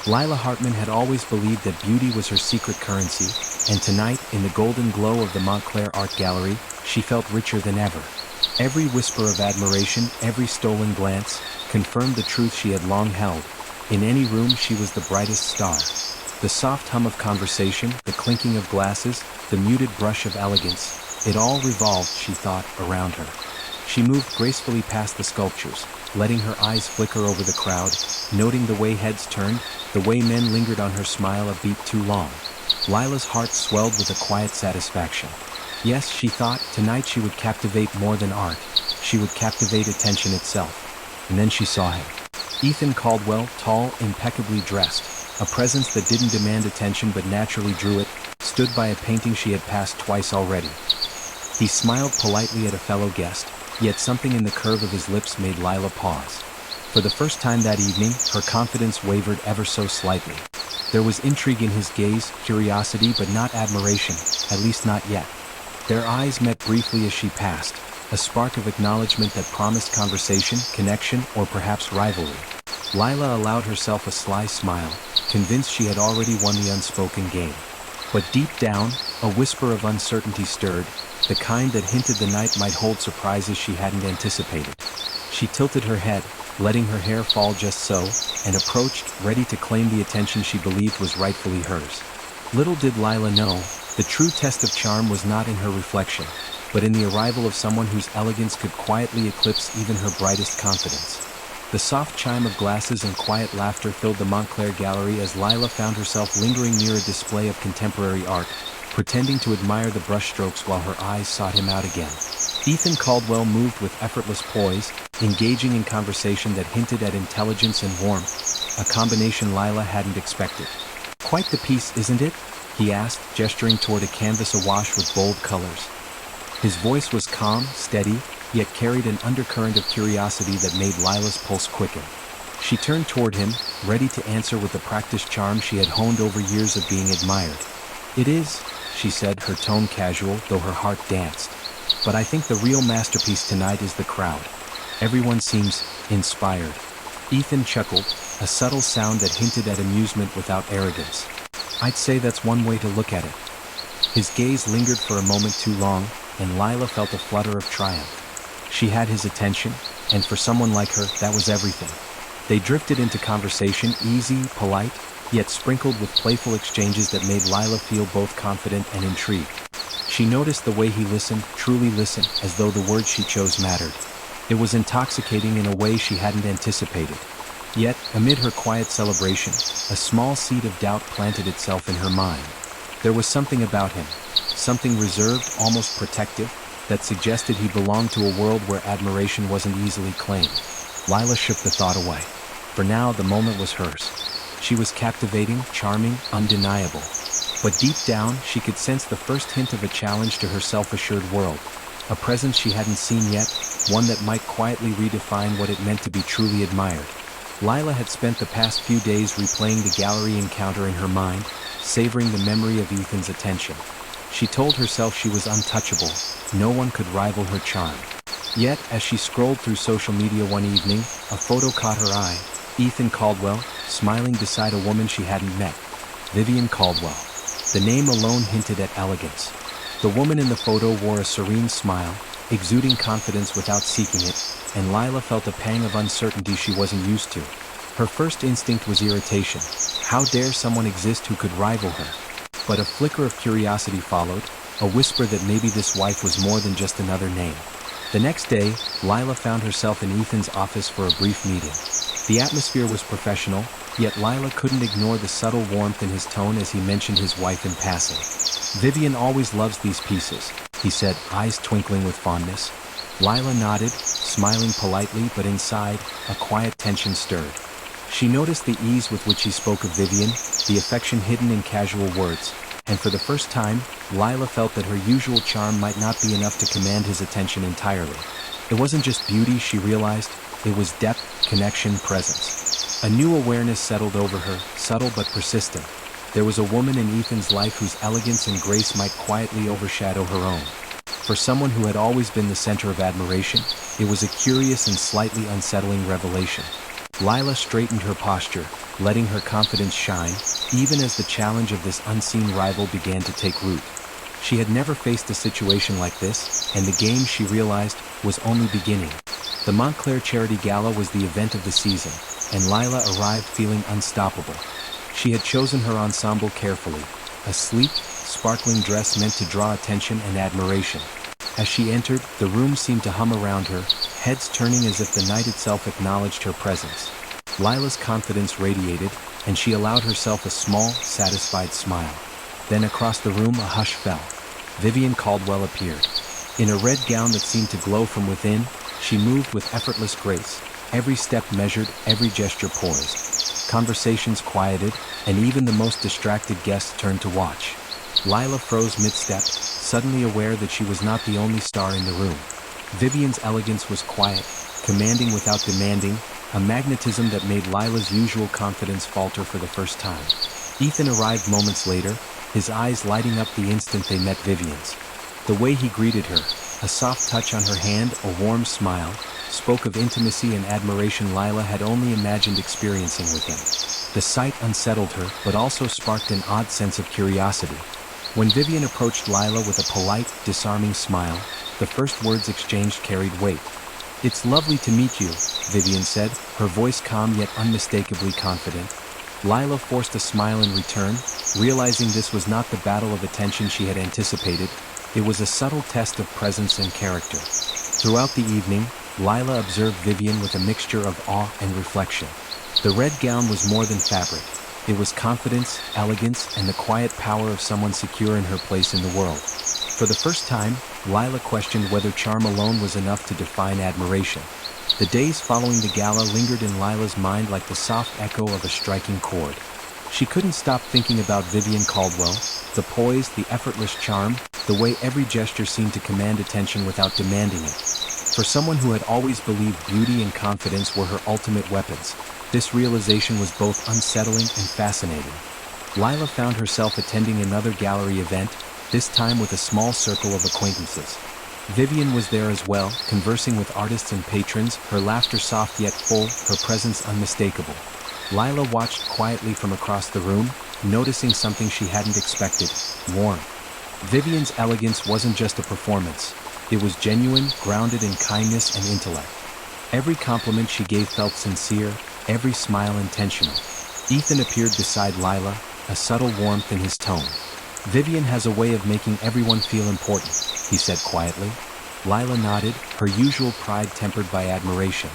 Lila Hartman had always believed that beauty was her secret currency, and tonight, in the golden glow of the Montclair Art Gallery, she felt richer than ever. Every whisper of admiration, every stolen glance, confirmed the truth she had long held. In any room she was the brightest star. The soft hum of conversation, the clinking of glasses, the muted brush of elegance, it all revolved, she thought, around her. She moved gracefully past the sculptures, letting her eyes flicker over the crowd, noting the way heads turned, the way men lingered on her smile a beat too long. Lila's heart swelled with a quiet satisfaction. Yes, she thought, tonight she would captivate more than art. She would captivate attention itself. And then she saw him. Ethan Caldwell, tall, impeccably dressed, a presence that didn't demand attention but naturally drew it, stood by a painting she had passed twice already. He smiled politely at a fellow guest, yet something in the curve of his lips made Lila pause. For the first time that evening, her confidence wavered ever so slightly. There was intrigue in his gaze, curiosity, but not admiration, at least not yet. Their eyes met briefly as she passed, a spark of acknowledgement that promised conversation, connection, or perhaps rivalry. Lila allowed herself a sly smile, convinced she had already won the unspoken game. But deep down, a whisper of uncertainty stirred, the kind that hinted the night might hold surprises she hadn't anticipated. She tilted her head, letting her hair fall just so, and approached, ready to claim the attention she believed was rightfully hers. Little did Lila know, the true test of charm was not in her reflection, but in the arrival of someone whose elegance could quietly eclipse even her brightest confidence. The soft chime of glasses and quiet laughter filled the Montclair Gallery as Lila found herself lingering near a display of contemporary art, pretending to admire the brushstrokes while her eyes sought him out again. Ethan Caldwell moved with effortless poise, engaging in conversation that hinted at intelligence and warmth, a combination Lila hadn't expected. "Quite the piece, isn't it?" he asked, gesturing toward a canvas awash with bold colors. His voice was calm, steady, yet carried an undercurrent of curiosity that made Lila's pulse quicken. She turned toward him, ready to answer with the practiced charm she had honed over years of being admired. "It is," she said, her tone casual, though her heart danced. "But I think the real masterpiece tonight is the crowd. Everyone seems inspired." Ethan chuckled, a subtle sound that hinted at amusement without arrogance. "I'd say that's one way to look at it." His gaze lingered for a moment too long, and Lila felt a flutter of triumph. She had his attention, and for someone like her, that was everything. They drifted into conversation, easy, polite, yet sprinkled with playful exchanges that made Lila feel both confident and intrigued. She noticed the way he listened, truly listened, as though the words she chose mattered. It was intoxicating in a way she hadn't anticipated. Yet, amid her quiet celebration, a small seed of doubt planted itself in her mind. There was something about him, something reserved, almost protective, that suggested he belonged to a world where admiration wasn't easily claimed. Lila shook the thought away. For now, the moment was hers. She was captivating, charming, undeniable. But deep down, she could sense the first hint of a challenge to her self-assured world. A presence she hadn't seen yet, one that might quietly redefine what it meant to be truly admired. Lila had spent the past few days replaying the gallery encounter in her mind, savoring the memory of Ethan's attention. She told herself she was untouchable, no one could rival her charm. Yet, as she scrolled through social media one evening, a photo caught her eye. Ethan Caldwell, smiling beside a woman she hadn't met. Vivian Caldwell. The name alone hinted at elegance. The woman in the photo wore a serene smile, exuding confidence without seeking it, and Lila felt a pang of uncertainty she wasn't used to. Her first instinct was irritation. How dare someone exist who could rival her? But a flicker of curiosity followed, a whisper that maybe this wife was more than just another name. The next day, Lila found herself in Ethan's office for a brief meeting. The atmosphere was professional, yet Lila couldn't ignore the subtle warmth in his tone as he mentioned his wife in passing. "Vivian always loves these pieces," he said, eyes twinkling with fondness. Lila nodded, smiling politely, but inside, a quiet tension stirred. She noticed the ease with which he spoke of Vivian, the affection hidden in casual words, and for the first time, Lila felt that her usual charm might not be enough to command his attention entirely. It wasn't just beauty, she realized, it was depth, connection, presence. A new awareness settled over her, subtle but persistent. There was a woman in Ethan's life whose elegance and grace might quietly overshadow her own. For someone who had always been the center of admiration, it was a curious and slightly unsettling revelation. Lila straightened her posture, letting her confidence shine, even as the challenge of this unseen rival began to take root. She had never faced a situation like this, and the game, she realized, was only beginning. The Montclair Charity Gala was the event of the season, and Lila arrived feeling unstoppable. She had chosen her ensemble carefully, a sleek, sparkling dress meant to draw attention and admiration. As she entered, the room seemed to hum around her, heads turning as if the night itself acknowledged her presence. Lila's confidence radiated, and she allowed herself a small, satisfied smile. Then across the room a hush fell. Vivian Caldwell appeared. In a red gown that seemed to glow from within, she moved with effortless grace, every step measured, every gesture poised. Conversations quieted, and even the most distracted guests turned to watch. Lila froze mid-step, suddenly aware that she was not the only star in the room. Vivian's elegance was quiet, commanding without demanding, a magnetism that made Lila's usual confidence falter for the first time. Ethan arrived moments later, his eyes lighting up the instant they met Vivian's. The way he greeted her, a soft touch on her hand, a warm smile, spoke of intimacy and admiration Lila had only imagined experiencing with him. The sight unsettled her, but also sparked an odd sense of curiosity. When Vivian approached Lila with a polite, disarming smile, the first words exchanged carried weight. "It's lovely to meet you," Vivian said, her voice calm yet unmistakably confident. Lila forced a smile in return, realizing this was not the battle of attention she had anticipated. It was a subtle test of presence and character. Throughout the evening, Lila observed Vivian with a mixture of awe and reflection. The red gown was more than fabric. It was confidence, elegance, and the quiet power of someone secure in her place in the world. For the first time, Lila questioned whether charm alone was enough to define admiration. The days following the gala lingered in Lila's mind like the soft echo of a striking chord. She couldn't stop thinking about Vivian Caldwell, the poise, the effortless charm, the way every gesture seemed to command attention without demanding it. For someone who had always believed beauty and confidence were her ultimate weapons, this realization was both unsettling and fascinating. Lila found herself attending another gallery event, this time with a small circle of acquaintances. Vivian was there as well, conversing with artists and patrons, her laughter soft yet full, her presence unmistakable. Lila watched quietly from across the room, noticing something she hadn't expected: warmth. Vivian's elegance wasn't just a performance. It was genuine, grounded in kindness and intellect. Every compliment she gave felt sincere, every smile intentional. Ethan appeared beside Lila, a subtle warmth in his tone. "Vivian has a way of making everyone feel important," he said quietly. Lila nodded, her usual pride tempered by admiration.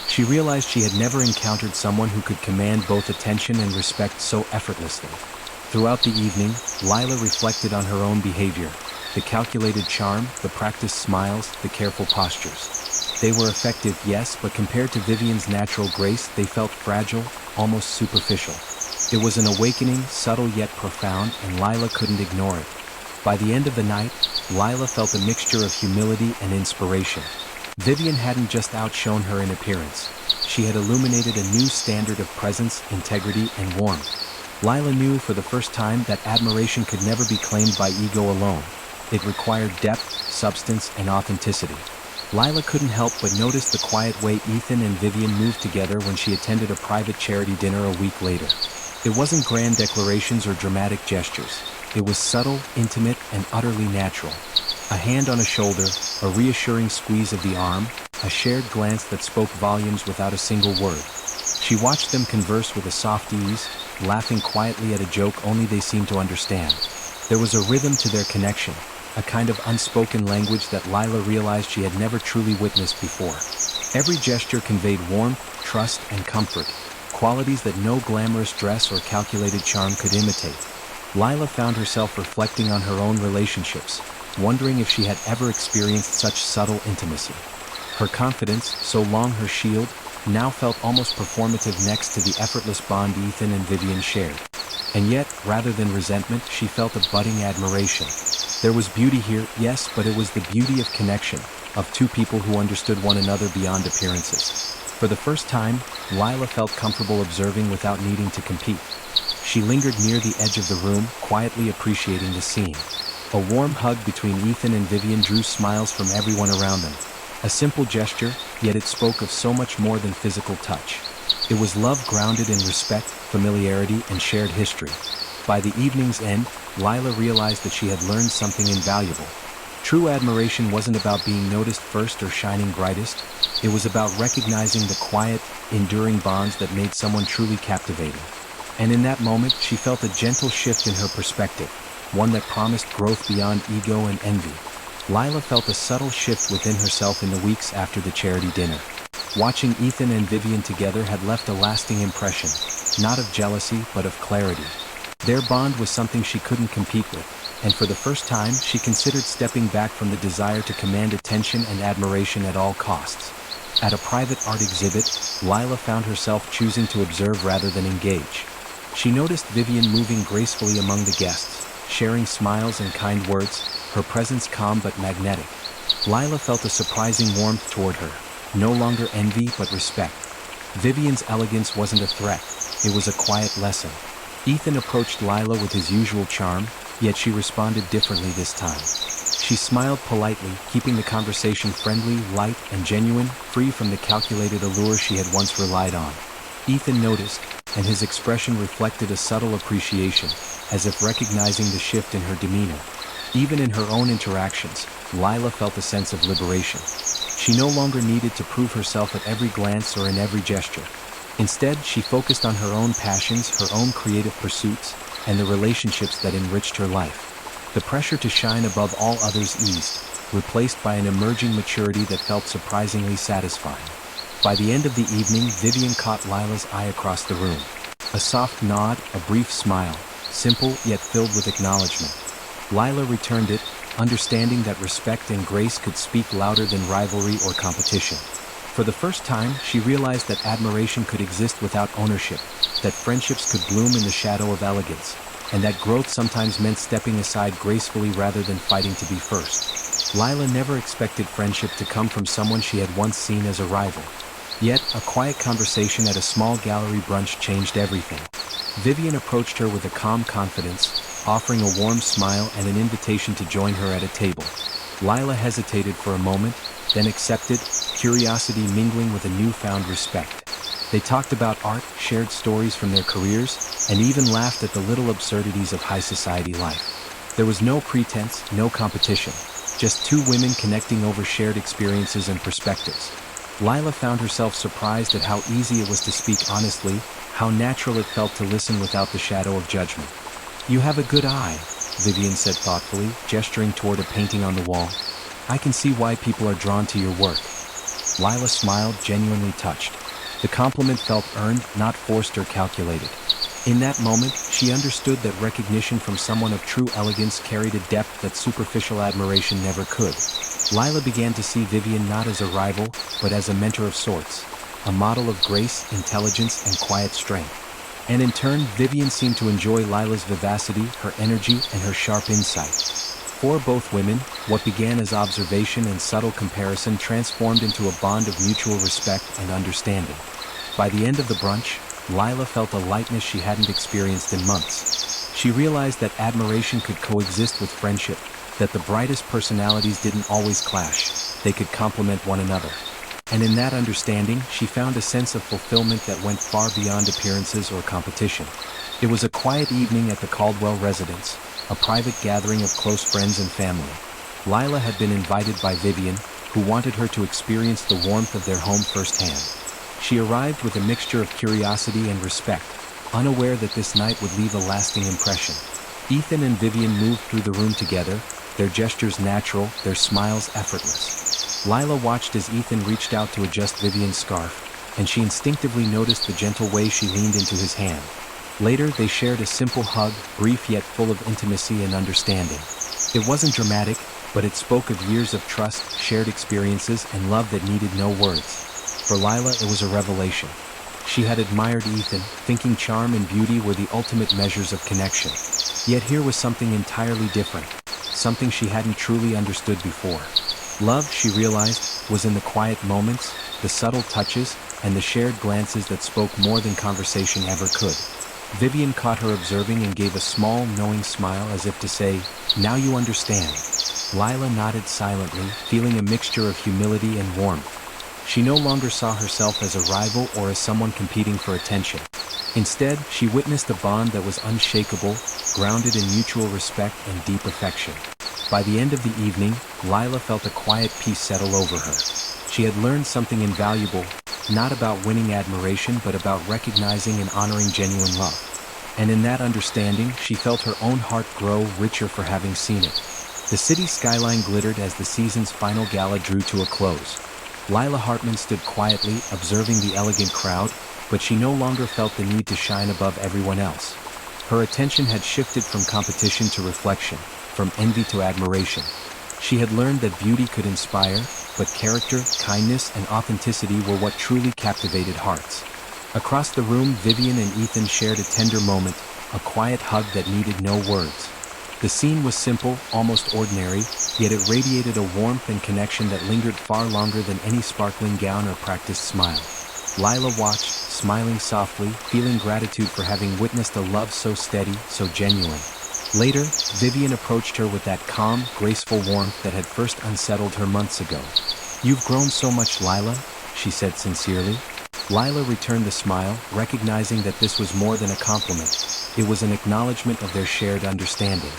She realized she had never encountered someone who could command both attention and respect so effortlessly. Throughout the evening, Lila reflected on her own behavior. The calculated charm, the practiced smiles, the careful postures. They were effective, yes, but compared to Vivian's natural grace, they felt fragile, almost superficial. It was an awakening, subtle yet profound, and Lila couldn't ignore it. By the end of the night, Lila felt a mixture of humility and inspiration. Vivian hadn't just outshone her in appearance. She had illuminated a new standard of presence, integrity, and warmth. Lila knew for the first time that admiration could never be claimed by ego alone. It required depth, substance, and authenticity. Lila couldn't help but notice the quiet way Ethan and Vivian moved together when she attended a private charity dinner a week later. It wasn't grand declarations or dramatic gestures. It was subtle, intimate, and utterly natural. A hand on a shoulder, a reassuring squeeze of the arm, a shared glance that spoke volumes without a single word. She watched them converse with a soft ease, laughing quietly at a joke only they seemed to understand. There was a rhythm to their connection, a kind of unspoken language that Lila realized she had never truly witnessed before. Every gesture conveyed warmth, trust, and comfort, qualities that no glamorous dress or calculated charm could imitate. Lila found herself reflecting on her own relationships, wondering if she had ever experienced such subtle intimacy. Her confidence, so long her shield, now felt almost performative next to the effortless bond Ethan and Vivian shared. And yet, rather than resentment, she felt a budding admiration. There was beauty here, yes, but it was the beauty of connection, of two people who understood one another beyond appearances. For the first time, Lila felt comfortable observing without needing to compete. She lingered near the edge of the room, quietly appreciating the scene. A warm hug between Ethan and Vivian drew smiles from everyone around them. A simple gesture, yet it spoke of so much more than physical touch. It was love grounded in respect, familiarity, and shared history. By the evening's end, Lila realized that she had learned something invaluable. True admiration wasn't about being noticed first or shining brightest. It was about recognizing the quiet, enduring bonds that made someone truly captivating. And in that moment, she felt a gentle shift in her perspective, one that promised growth beyond ego and envy. Lila felt a subtle shift within herself in the weeks after the charity dinner. Watching Ethan and Vivian together had left a lasting impression, not of jealousy but of clarity. Their bond was something she couldn't compete with, and for the first time she considered stepping back from the desire to command attention and admiration at all costs. At a private art exhibit, Lila found herself choosing to observe rather than engage. She noticed Vivian moving gracefully among the guests, sharing smiles and kind words, her presence calm but magnetic. Lila felt a surprising warmth toward her, no longer envy but respect. Vivian's elegance wasn't a threat, it was a quiet lesson. Ethan approached Lila with his usual charm, yet she responded differently this time. She smiled politely, keeping the conversation friendly, light, and genuine, free from the calculated allure she had once relied on. Ethan noticed, and his expression reflected a subtle appreciation, as if recognizing the shift in her demeanor. Even in her own interactions, Lila felt a sense of liberation. She no longer needed to prove herself at every glance or in every gesture. Instead, she focused on her own passions, her own creative pursuits, and the relationships that enriched her life. The pressure to shine above all others eased, replaced by an emerging maturity that felt surprisingly satisfying. By the end of the evening, Vivian caught Lila's eye across the room. A soft nod, a brief smile, simple yet filled with acknowledgement. Lila returned it, understanding that respect and grace could speak louder than rivalry or competition. For the first time, she realized that admiration could exist without ownership, that friendships could bloom in the shadow of elegance, and that growth sometimes meant stepping aside gracefully rather than fighting to be first. Lila never expected friendship to come from someone she had once seen as a rival. Yet, a quiet conversation at a small gallery brunch changed everything. Vivian approached her with a calm confidence, offering a warm smile and an invitation to join her at a table. Lila hesitated for a moment, then accepted, curiosity mingling with a newfound respect. They talked about art, shared stories from their careers, and even laughed at the little absurdities of high society life. There was no pretense, no competition, just two women connecting over shared experiences and perspectives. Lila found herself surprised at how easy it was to speak honestly, how natural it felt to listen without the shadow of judgment. "You have a good eye," Vivian said thoughtfully, gesturing toward a painting on the wall. "I can see why people are drawn to your work." Lila smiled, genuinely touched. The compliment felt earned, not forced or calculated. In that moment, she understood that recognition from someone of true elegance carried a depth that superficial admiration never could. Lila began to see Vivian not as a rival, but as a mentor of sorts, a model of grace, intelligence, and quiet strength. And in turn, Vivian seemed to enjoy Lila's vivacity, her energy, and her sharp insight. For both women, what began as observation and subtle comparison transformed into a bond of mutual respect and understanding. By the end of the brunch, Lila felt a lightness she hadn't experienced in months. She realized that admiration could coexist with friendship, that the brightest personalities didn't always clash, they could complement one another. And in that understanding, she found a sense of fulfillment that went far beyond appearances or competition. It was a quiet evening at the Caldwell residence, a private gathering of close friends and family. Lila had been invited by Vivian, who wanted her to experience the warmth of their home firsthand. She arrived with a mixture of curiosity and respect, unaware that this night would leave a lasting impression. Ethan and Vivian moved through the room together, their gestures natural, their smiles effortless. Lila watched as Ethan reached out to adjust Vivian's scarf, and she instinctively noticed the gentle way she leaned into his hand. Later, they shared a simple hug, brief yet full of intimacy and understanding. It wasn't dramatic, but it spoke of years of trust, shared experiences, and love that needed no words. For Lila, it was a revelation. She had admired Ethan, thinking charm and beauty were the ultimate measures of connection. Yet here was something entirely different, something she hadn't truly understood before. Love, she realized, was in the quiet moments, the subtle touches, and the shared glances that spoke more than conversation ever could. Vivian caught her observing and gave a small, knowing smile as if to say, "Now you understand." Lila nodded silently, feeling a mixture of humility and warmth. She no longer saw herself as a rival or as someone competing for attention. Instead, she witnessed a bond that was unshakable, grounded in mutual respect and deep affection. By the end of the evening, Lila felt a quiet peace settle over her. She had learned something invaluable, not about winning admiration but about recognizing and honoring genuine love. And in that understanding, she felt her own heart grow richer for having seen it. The city skyline glittered as the season's final gala drew to a close. Lila Hartman stood quietly, observing the elegant crowd, but she no longer felt the need to shine above everyone else. Her attention had shifted from competition to reflection, from envy to admiration. She had learned that beauty could inspire, but character, kindness, and authenticity were what truly captivated hearts. Across the room, Vivian and Ethan shared a tender moment, a quiet hug that needed no words. The scene was simple, almost ordinary, yet it radiated a warmth and connection that lingered far longer than any sparkling gown or practiced smile. Lila watched, smiling softly, feeling gratitude for having witnessed a love so steady, so genuine. Later, Vivian approached her with that calm, graceful warmth that had first unsettled her months ago. "You've grown so much, Lila," she said sincerely. Lila returned the smile, recognizing that this was more than a compliment. It was an acknowledgement of their shared understanding.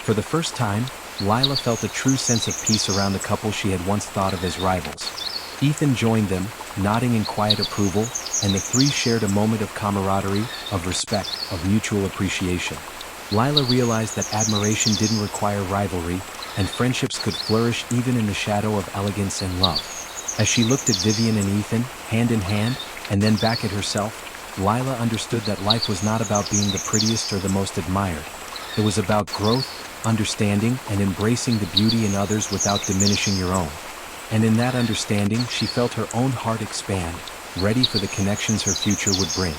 For the first time, Lila felt a true sense of peace around the couple she had once thought of as rivals. Ethan joined them, nodding in quiet approval, and the three shared a moment of camaraderie, of respect, of mutual appreciation. Lila realized that admiration didn't require rivalry, and friendships could flourish even in the shadow of elegance and love. As she looked at Vivian and Ethan, hand in hand, and then back at herself, Lila understood that life was not about being the prettiest or the most admired. It was about growth, understanding, and embracing the beauty in others without diminishing your own. And in that understanding, she felt her own heart expand, ready for the connections her future would bring.